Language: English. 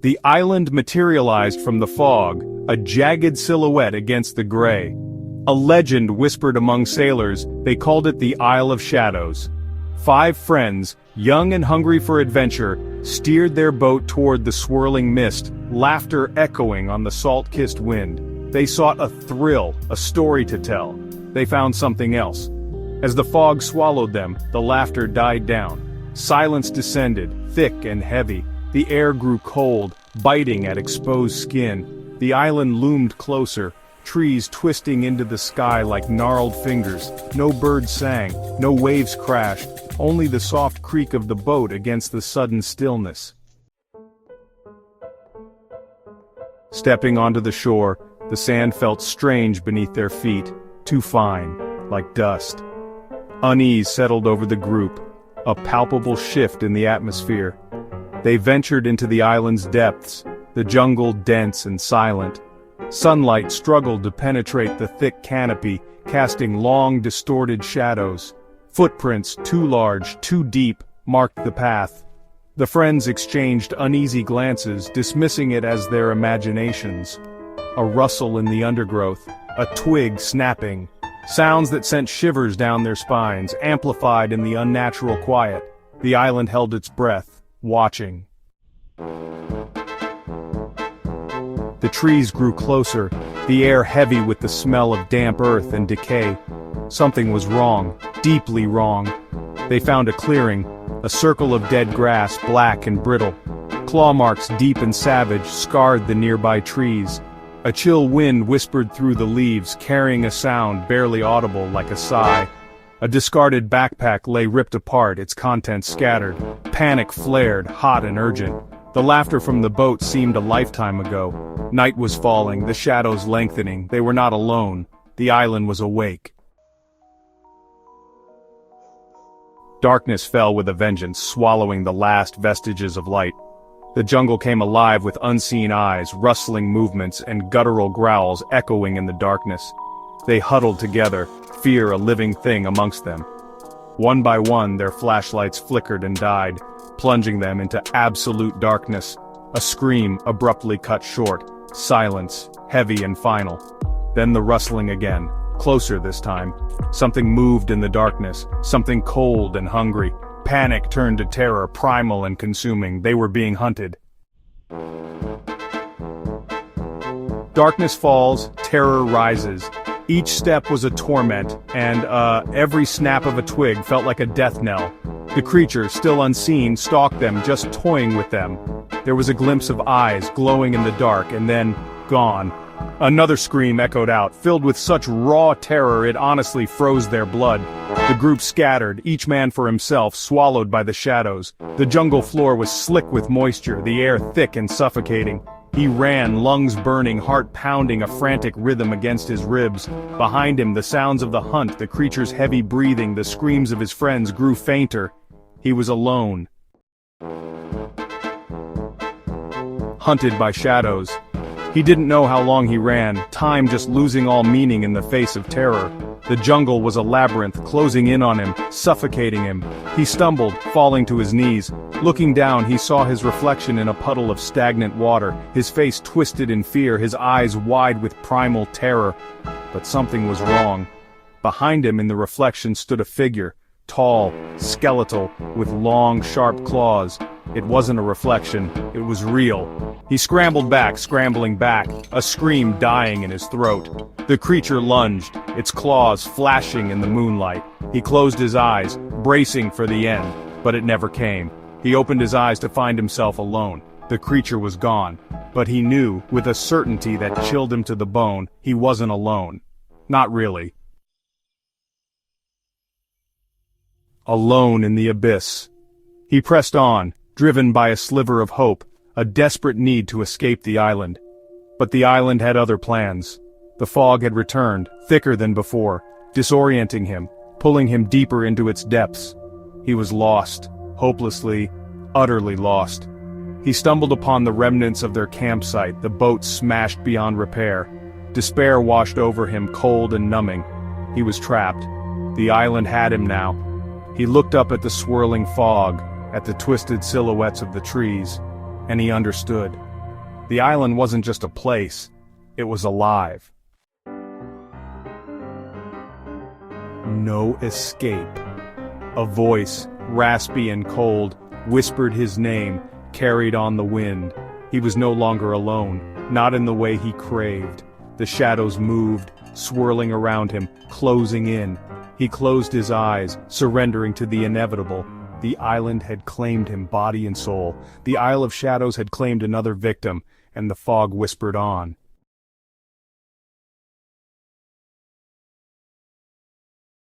The island materialized from the fog, a jagged silhouette against the gray. A legend whispered among sailors, they called it the Isle of Shadows. 5 friends, young and hungry for adventure, steered their boat toward the swirling mist, laughter echoing on the salt-kissed wind. They sought a thrill, a story to tell. They found something else. As the fog swallowed them, the laughter died down. Silence descended, thick and heavy. The air grew cold, biting at exposed skin. The island loomed closer, trees twisting into the sky like gnarled fingers. No birds sang, no waves crashed, only the soft creak of the boat against the sudden stillness. Stepping onto the shore, the sand felt strange beneath their feet, too fine, like dust. Unease settled over the group, a palpable shift in the atmosphere. They ventured into the island's depths, the jungle dense and silent. Sunlight struggled to penetrate the thick canopy, casting long, distorted shadows. Footprints, too large, too deep, marked the path. The friends exchanged uneasy glances, dismissing it as their imaginations. A rustle in the undergrowth, a twig snapping. Sounds that sent shivers down their spines, amplified in the unnatural quiet. The island held its breath, watching. The trees grew closer, the air heavy with the smell of damp earth and decay. Something was wrong, deeply wrong. They found a clearing, a circle of dead grass, black and brittle. Claw marks deep and savage scarred the nearby trees. A chill wind whispered through the leaves, carrying a sound barely audible like a sigh. A discarded backpack lay ripped apart, its contents scattered. Panic flared, hot and urgent. The laughter from the boat seemed a lifetime ago. Night was falling, the shadows lengthening. They were not alone. The island was awake. Darkness fell with a vengeance, swallowing the last vestiges of light. The jungle came alive with unseen eyes, rustling movements, and guttural growls echoing in the darkness. They huddled together, fear a living thing amongst them. One by one, their flashlights flickered and died, plunging them into absolute darkness. A scream abruptly cut short, silence, heavy and final. Then the rustling again, closer this time. Something moved in the darkness, something cold and hungry. Panic turned to terror, primal and consuming. They were being hunted. Darkness falls, terror rises. Each step was a torment, and every snap of a twig felt like a death knell. The creature, still unseen, stalked them, just toying with them. There was a glimpse of eyes glowing in the dark, and then, gone. Another scream echoed out, filled with such raw terror it honestly froze their blood. The group scattered, each man for himself, swallowed by the shadows. The jungle floor was slick with moisture, the air thick and suffocating. He ran, lungs burning, heart pounding, a frantic rhythm against his ribs. Behind him, the sounds of the hunt, the creature's heavy breathing, the screams of his friends grew fainter. He was alone. Hunted by shadows. He didn't know how long he ran, time just losing all meaning in the face of terror. The jungle was a labyrinth, closing in on him, suffocating him. He stumbled, falling to his knees. Looking down, he saw his reflection in a puddle of stagnant water, his face twisted in fear, his eyes wide with primal terror. But something was wrong. Behind him in the reflection stood a figure, tall, skeletal, with long, sharp claws. It wasn't a reflection, it was real. He scrambled back, scrambling back, a scream dying in his throat. The creature lunged, its claws flashing in the moonlight. He closed his eyes, bracing for the end, but it never came. He opened his eyes to find himself alone. The creature was gone, but he knew, with a certainty that chilled him to the bone, he wasn't alone. Not really. Alone in the abyss. He pressed on, driven by a sliver of hope, a desperate need to escape the island. But the island had other plans. The fog had returned, thicker than before, disorienting him, pulling him deeper into its depths. He was lost, hopelessly, utterly lost. He stumbled upon the remnants of their campsite, the boat smashed beyond repair. Despair washed over him, cold and numbing. He was trapped. The island had him now. He looked up at the swirling fog, at the twisted silhouettes of the trees, and he understood. The island wasn't just a place, it was alive. No escape. A voice, raspy and cold, whispered his name, carried on the wind. He was no longer alone, not in the way he craved. The shadows moved, swirling around him, closing in. He closed his eyes, surrendering to the inevitable. The island had claimed him body and soul. The Isle of Shadows had claimed another victim, and the fog whispered on.